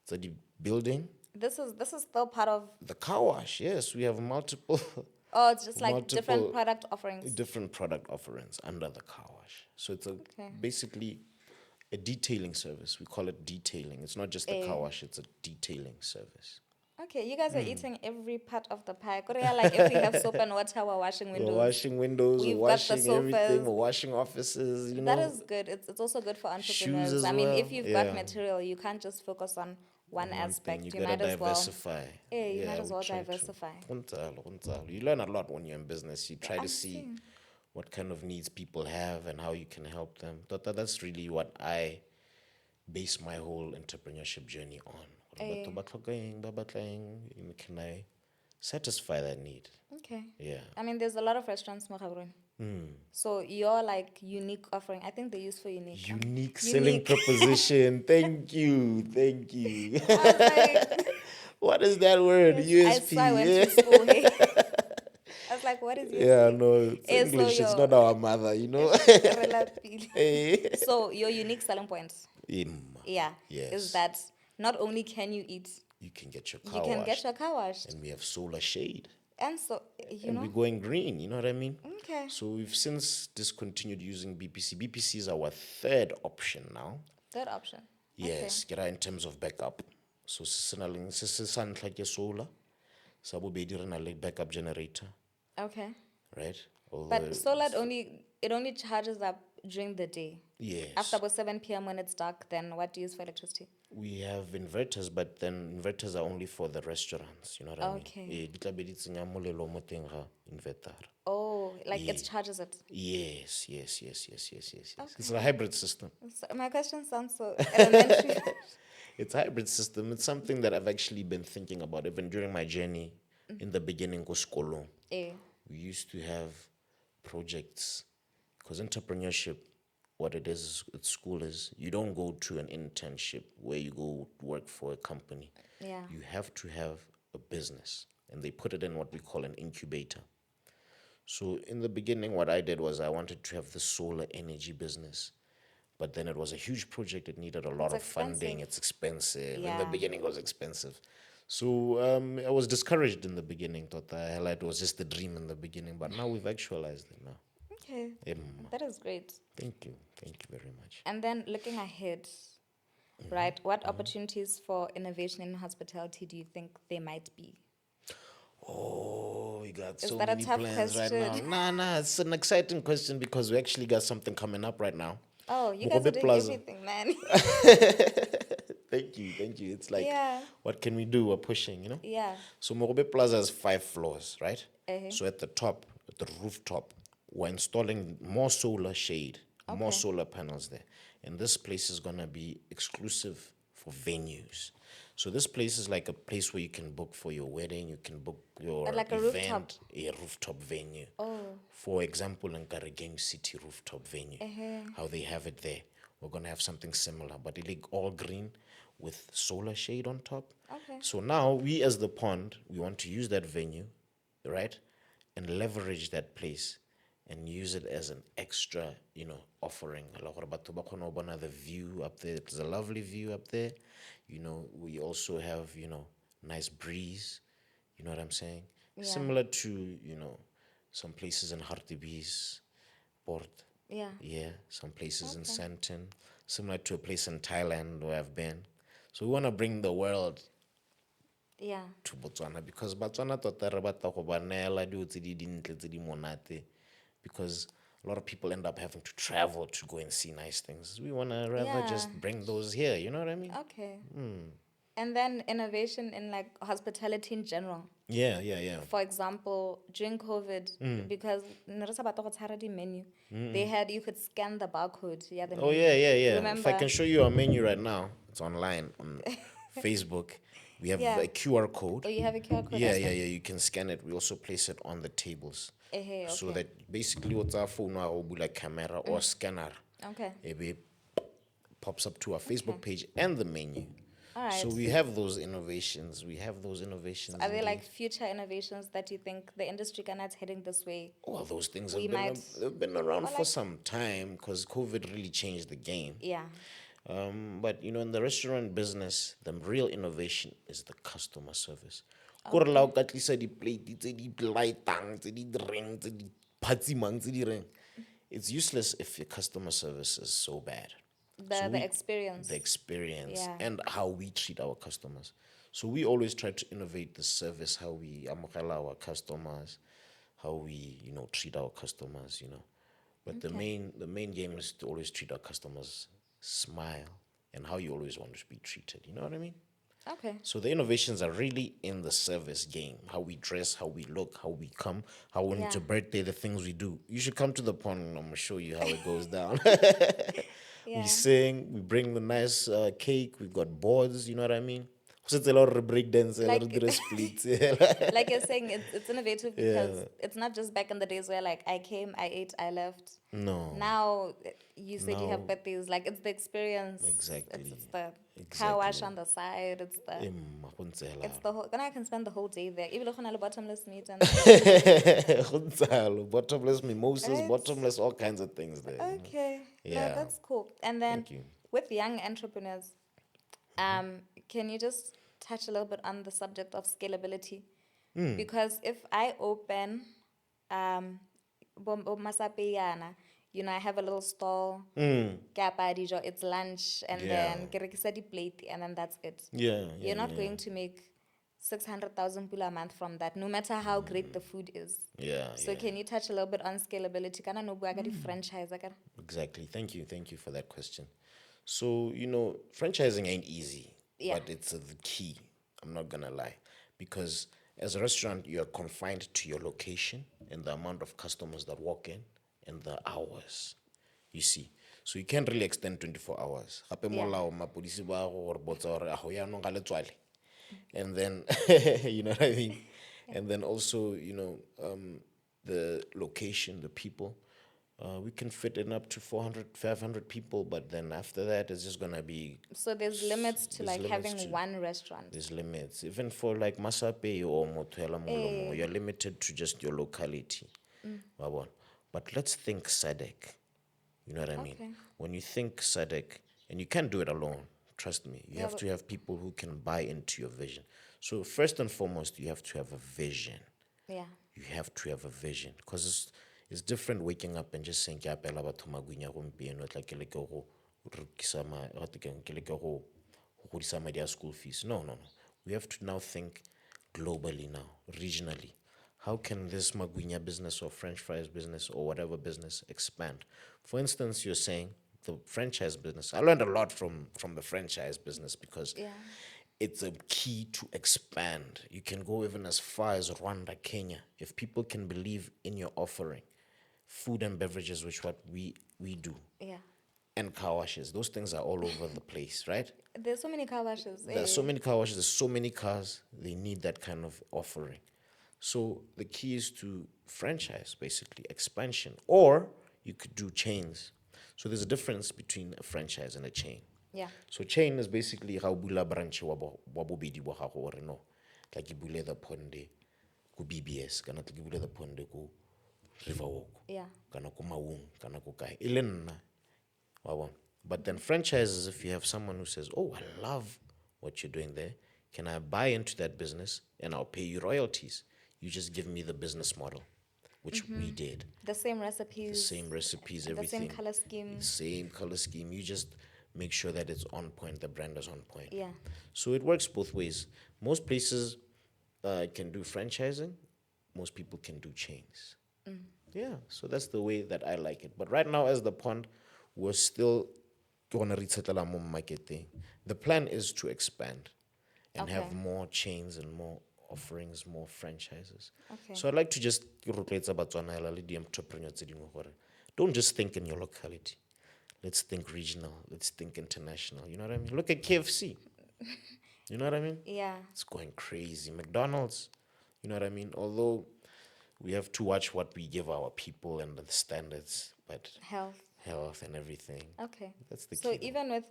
So the building, this is still part of. the car wash. Yes, we have multiple Oh, it's just like multiple different product offerings. different product offerings under the car wash. So it's basically a detailing service. We call it detailing. It's not just a car wash. It's a detailing service. Okay, you guys are eating every part of the pie. Korea, like if we have soap and water, we're washing We're windows. washing windows. We've We're got the washing everything. sofas. We're washing offices. You That know, is good. It's also good for entrepreneurs. as I mean, well. if you've got material, you can't just focus on one thing. aspect. You You gotta might as well. diversify. Yeah, you might as we well try to. diversify. You learn a lot when you're in business. You try to I'm see seeing. what kind of needs people have and how you can help them. That's really what I base my whole entrepreneurship journey on. Batho ba tlhokang, ba batlang, can I satisfy that need? Okay. Yeah. I mean, there's a lot of restaurants, mo Gaborone. So your like unique offering, I think they use for unique. Unique selling proposition. Thank you. Thank you. I was like, What is that word? USP. I went yeah. to school. Hey. I was like, what is USP? Yeah, no, it's Eh, so English. It's your- not our mother, you know. Eh. So your unique selling point, yeah, Yes. is that not only can you eat, You can get your you car can washed. get your car washed, And we have solar shade. and so you And know. we're going green, you know what I mean? Okay. So we've since discontinued using BPC. BPC is our third option now. Third option. Yes, get in terms of backup. So se sa ntlha ke solar. Sa bobedi re na le backup generator, Okay. right? But solar it only charges up during the day. Yes. After about 7 p.m. when it's dark, then what do you use for electricity? We have inverters, but then inverters are only for the restaurants, you know what I mean? Okay. Di tla be di tsenya molelo mo teng ga inverter. Oh, like it charges it. Yes. It's a hybrid system. So my question sounds so elementary. It's a hybrid system. It's something that I've actually been thinking about even during my journey in the beginning ko sekolong. Eh. We used to have projects because entrepreneurship, what it is at school is you don't go to an internship where you go work for a company. Yeah. You have to have a business, and they put it in what we call an incubator. So in the beginning, what I did was I wanted to have the solar energy business. But then it was a huge project. It needed a lot It's of funding. expensive. It's expensive. In the Yeah. beginning, it was expensive. So I was discouraged in the beginning. Thought hell, it was just a dream in the beginning. But now we've actualized it now. Okay. That is great. Thank you. Thank you very much. And then looking ahead, right? What opportunities for innovation in hospitality do you think there might be? Oh, we got Is so that a many tough plans right now. question? Nah, it's an exciting question because we actually got something coming up right now. Oh, you guys are Mogobe doing Plaza. everything, man. Thank you, thank you. It's like, Yeah. what can we do? We're pushing, you know? Yeah. So Mogobe Plaza has 5 floors, right? Uh-huh. So at the top, at the rooftop, we're installing more solar shade, more Okay. solar panels there. And this place is gonna be exclusive for venues. So this place is like a place where you can book for your wedding, you can book your Like a event, rooftop? a rooftop venue. Oh. For example, in Game City rooftop venue, Uh-huh. how they have it there. We're gonna have something similar, but it like all green with solar shade on top. Okay. So now we as the pond, we want to use that venue, right? And leverage that place and use it as an extra, offering. The view up there. It's a lovely view up there. We also have, nice breeze. You know what I'm saying? Yeah. Similar to, some places in Hartbees, Port. Yeah. Yeah, some places in Okay. Sandton, similar to a place in Thailand where I've been. So we want to bring the world Yeah. to Botswana because Botswana tota re batla go ba neela dilo tse di dintle tse di monate because a lot of people end up having to travel to go and see nice things. We want to rather Yeah. just bring those here, you know what I mean? Okay. And then innovation in like hospitality in general. Yeah. For example, during COVID, because ne re sa batla go tshwara di-menu, they had you could scan the barcode. Yeah, the Oh, menu. yeah. If I Remember? can show you our menu right now, it's online on Facebook. We have Yeah. a QR code. Oh, you have a QR code? Yeah. You can scan it. We also place it on the tables. So Okay. that basically what's our phone or like camera or scanner. Okay. It pops up to our Facebook page and the menu. All So right. we have those innovations. Are there like future innovations that you think the industry is heading this way? Oh, those things we have been, might- they've been around or for like- some time because COVID really changed the game. Yeah. But in the restaurant business, the real innovation is the customer service. Kore la o ka tlisa di-plate tse di lightang, tse di reng, tse di phatsimang, tse di reng. It's useless if your customer service is so bad. The experience. The experience Yeah. and how we treat our customers. So we always try to innovate the service, how we amogela our customers, how we treat our customers. But the main game is to always treat our customers, smile, and how you always want to be treated. You know what I mean? Okay. So the innovations are really in the service game. How we dress, how we look, how we come, how when it's Yeah. your birthday, the things we do. You should come to the pond and I'm gonna show you how it goes down. Yeah. We sing, we bring the nice cake, we've got boards, you know what I mean? It's a lot of break dance, a lot of Like- splits. Like you're saying, it's innovative because it's not just back in the days where like I came, I ate, I left. No. Now you said you have Now- birthdays, like it's the experience. Exactly. It's the car wash Exactly. on the side. It's the Go ntsela. it's the whole. Then I can spend the whole day there. Even though I bottomless meat and Go ntsela, bottomless mimosas, Right. bottomless, all kinds of things there. okay, Yeah. no, that's cool. And then Thank you. with young entrepreneurs, can you just touch a little bit on the subject of scalability? Because if I open masapeyana, I have a little stall, kapa dijo, it's lunch, and Yeah. then ke rekisa di-plate, and then that's it. Yeah. You're not going to make 600,000 pula a month from that, no matter how great the food is. Yeah. So can you touch a little bit on scalability? Kana no bua ka di-franchise akere? Exactly. Thank you for that question. So, franchising ain't easy, Yeah. but it's the key. I'm not gonna lie. Because as a restaurant, you're confined to your location and the amount of customers that walk in and the hours. You see. So you can't really extend 24 hours. Gape Yeah. molao, mapodisi ba go re botsa gore, "Ah, ho yaanong ga le tswale?" And then, you know what I mean? And then also, the location, the people. We can fit in up to 400, 500 people, but then after that, it's just going to be, So there's limits to There's like limits having to- one restaurant. there's limits. Even for like Masape or Motheo Bolele, you're limited to just your locality. Wabona. But let's think SADC. You know what I mean? Okay. When you think SADC, and you can't do it alone, trust me, you Yeah, have but- to have people who can buy into your vision. So, first and foremost, you have to have a vision. Yeah. You have to have a vision because it's different waking up and just saying, "Ke apela batho magwinya gompieno, tla ke leke go rekisa ma- gate keng, ke leke go godisa madi a school fees." No, no, no. We have to now think globally now, regionally. How can this magwinya business or French fries business or whatever business expand? For instance, you're saying the franchise business. I learned a lot from the franchise business because Yeah. it's a key to expand. You can go even as far as Rwanda, Kenya. If people can believe in your offering, food and beverages, which what we do, Yeah. and car washes, those things are all over the place, right? There's so many car washes. There's so many car washes, there's so many cars, they need that kind of offering. So the key is to franchise, basically, expansion. Or you could do chains. So there's a difference between a franchise and a chain. Yeah. So chain is basically how bula branch wa bobedi bo gago or no. Like you bule the ponde ku BBS, kana like you bule the ponde ku Riverwalk. Yeah. Kana ku Maung, kana ku kai. Ilenna. Wabona. But then franchises, if you have someone who says, "Oh, I love what you're doing there. Can I buy into that business and I'll pay you royalties? You just give me the business model," which we did. The same The recipes. same recipes, The everything. same color scheme. Same color scheme. You just make sure that it's on point, the brand is on point. Yeah. So it works both ways. Most places can do franchising, most people can do chains. Yeah, so that's the way that I like it. But right now, as the pond, we're still going to resettle more marketing. The plan is to expand and have Okay. more chains and more offerings, more franchises. Okay. So I'd like to just rotloetsa batswana le di entrepreneurs tse dingwe gore don't just think in your locality. Let's think regional. Let's think international. You know what I mean? Look at KFC. You know what I mean? Yeah. It's going crazy. McDonald's. You know what I mean? Although we have to watch what we give our people and the standards, but Health. health and everything. Okay. That's the So key. even with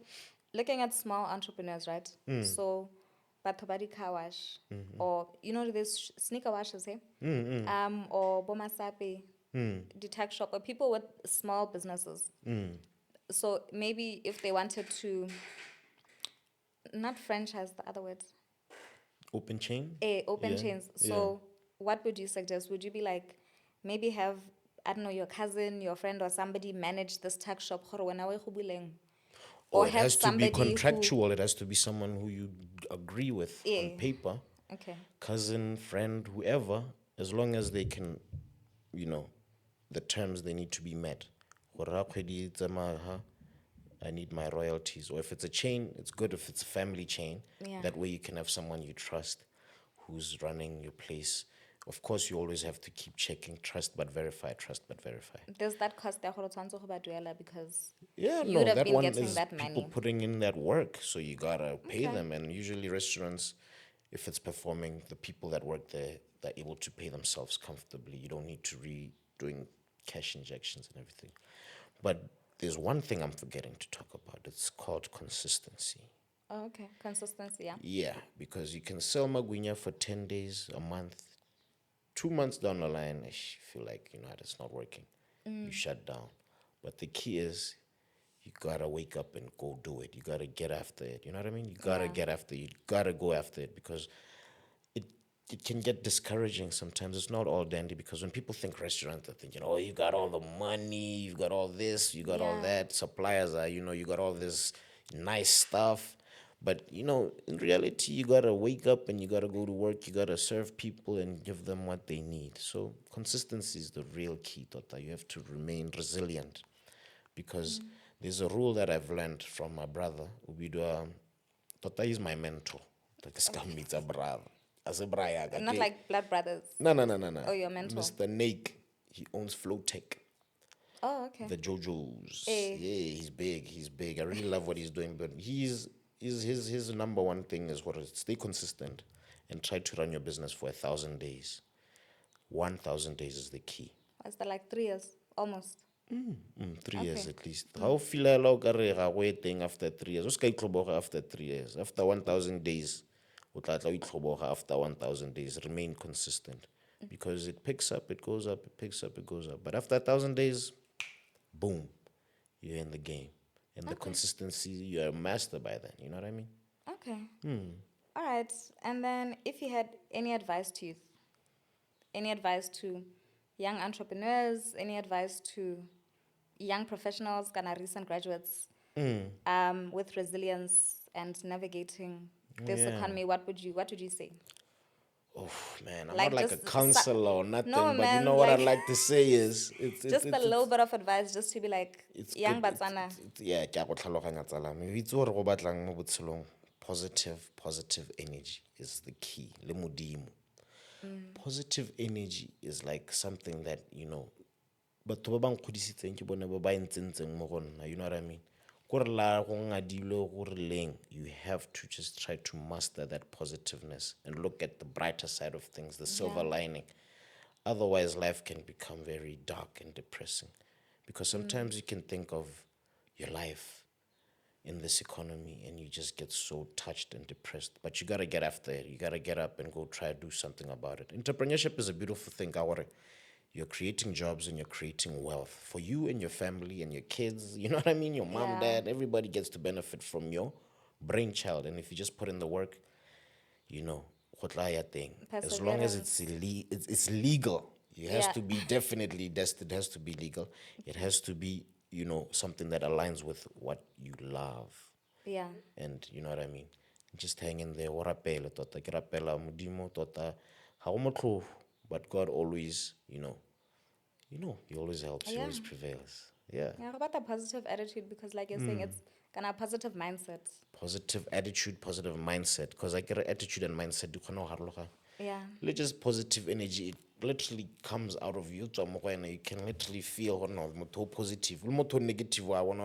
looking at small entrepreneurs, right? So, batho ba di car wash, or there's sneaker washes, hey? Or bomasape, the tech shop, or people with small businesses. So maybe if they wanted to, not franchise, the other word, Open chain? open Yeah, chains. yeah. So what would you suggest? Would you be like, maybe have, I don't know, your cousin, your friend, or somebody manage this tech shop? Gore wena wa e go buleng? Or Or it have has to be somebody who- contractual. It has to be someone who you agree with on Yeah. paper. Okay. Cousin, friend, whoever, as long as they can, the terms they need to be met. Gore ha kgwedi e tsamaya ha, I need my royalties. Or if it's a chain, it's good if it's a family chain. Yeah. That way you can have someone you trust who's running your place. Of course, you always have to keep checking trust but verify, trust but verify. Does that cost ya gore o tshwanetse go ba duela because Yeah, you no, would have that been one getting is that people money? putting in that work, so you gotta pay Okay. them. And usually restaurants, if it's performing, the people that work there, they're able to pay themselves comfortably. You don't need to doing cash injections and everything. But there's one thing I'm forgetting to talk about. It's called consistency. Oh, okay. Consistency, yeah. Yeah, because you can sell magwinya for 10 days, a month, 2 months down the line, I feel like, it's not working. You shut down. But the key is you gotta wake up and go do it. You gotta get after it. You know what I mean? You gotta Yeah. get after it. You gotta go after it because it can get discouraging sometimes. It's not all dandy because when people think restaurant, they're thinking, oh, you got all the money, you got all this, you got all Yeah. that. Suppliers are, you got all this nice stuff. But, in reality, you got to wake up and you got to go to work. You got to serve people and give them what they need. So consistency is the real key, Tota. You have to remain resilient because there's a rule that I've learned from my brother. Tota is my mentor. Like, this guy meets a brother. As a brother. Not like blood brothers. No. Oh, your mentor. Mr. Nake, he owns Flowtech, Oh, okay. the JoJo's. Eh. Yeah, he's big. He's big. I really love what he's doing. But his number one thing is stay consistent and try to run your business for 1,000 days. 1,000 days is the key. Was that like 3 years? Almost. 3 years Okay. at least. How feel like a waiting after 3 years? What's after 3 years? After 1,000 days, after 1,000 days, remain consistent. because it picks up, it goes up, it picks up, it goes up. But after 1,000 days, boom, you're in the game. And the consistency, you're a master by then. You know what I mean? Okay. All right. And then if you had any advice to youth, any advice to young entrepreneurs, any advice to young professionals, kind of recent graduates, with resilience and navigating this economy, what would you say? Oh man, I'm Like not like a just counselor or nothing, no, but you man, know what I'd like like to say is just a little bit of advice, just to be like it's young good. Batswana. Yeah, ke a go tlhaloganya tsala me. Itse gore go batlang mo botshelong, positive energy is the key. Le modimo. Positive energy is like something that, batho ba bang kgodisitseng ke bone ba ba entsentseng mo go nna, you know what I mean? Gore la go ngadilwe go rileng, you have to just try to master that positiveness and look at the brighter side of things, the silver lining. Otherwise, life can become very dark and depressing. Because sometimes you can think of your life in this economy and you just get so touched and depressed. But you got to get after it. You got to get up and go try to do something about it. Entrepreneurship is a beautiful thing. You're creating jobs and you're creating wealth for you and your family and your kids. You know what I mean? Your mom, dad, everybody gets to benefit from your brainchild. And if you just put in the work, go tla ya teng. As long as it's legal. It has to be definitely, it has to be legal. It has to be, something that aligns with what you love. Yeah. And you know what I mean? Just hang in there. O rapele tota. Ke rapela modimo tota. Ha go motlhofo, but God always, he always helps. He always prevails. Yeah. Yeah, how about the positive attitude? Because like you're saying, it's kind of a positive mindset. Positive attitude, positive mindset. Because I get an attitude and mindset. Yeah. Just positive energy. It literally comes out of you. You can literally feel moto positive. Moto negative. I want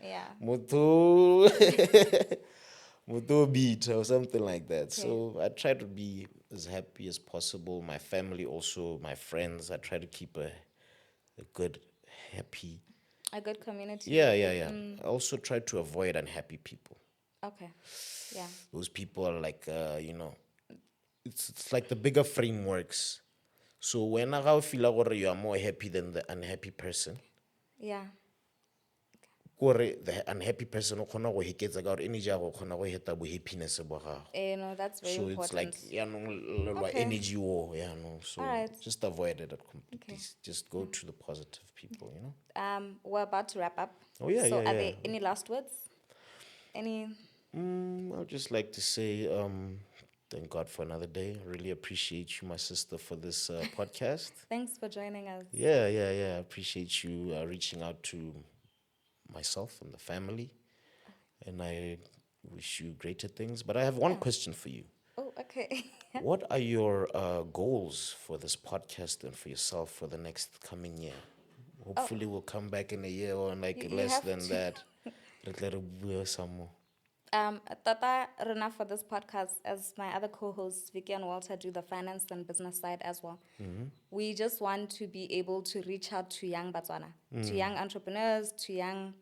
Yeah. moto moto beat or something like that. So I try to be as happy as possible. My family also, my friends. I try to keep a good, happy. A good community. Yeah. I also try to avoid unhappy people. Okay. Yeah. Those people are like, it's like the bigger frameworks. So when I feel like you are more happy than the unhappy person, Yeah. the unhappy person o kgona go heketsa ka gore energy ya go kgona go heta bo happiness bo gago. No, that's very So important. it's like energy war, so Alright. just avoid it completely. Just go to the positive people, We're about to wrap up. Oh, yeah, So yeah, are yeah. there any last words? Any? I'd just like to say thank God for another day. I really appreciate you, my sister, for this podcast. Thanks for joining us. Yeah. I appreciate you reaching out to myself and the family. And I wish you greater things. But I have one question for you. Oh, okay. What are your goals for this podcast and for yourself for the next coming year? Hopefully, we'll come back in a year or like You less have than to. that. Let it some more. Tata Rena for this podcast, as my other co-hosts Vicky and Walter do the finance and business side as well. We just want to be able to reach out to young Batswana, to young entrepreneurs, to young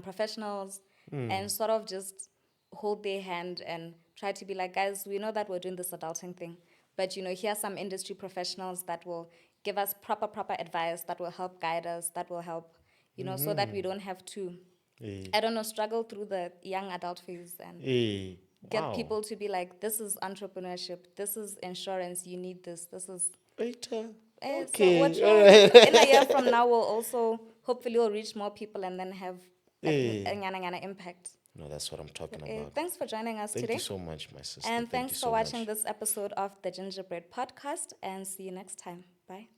professionals, and sort of just hold their hand and try to be like, guys, we know that we're doing this adulting thing, but here are some industry professionals that will give us proper advice, that will help guide us, that will help, so that we don't have to struggle through the young adult phase and get people to be like, this is entrepreneurship, this is insurance, you need this is... Later. So what in a year from now, we'll also, hopefully we'll reach more people and then have an impact. No, that's what I'm talking about. Thanks for joining us Thank today. you so much, my sister. And Thank thanks you for so watching much. this episode of the Gingerbread Podcast, and see you next time. Bye.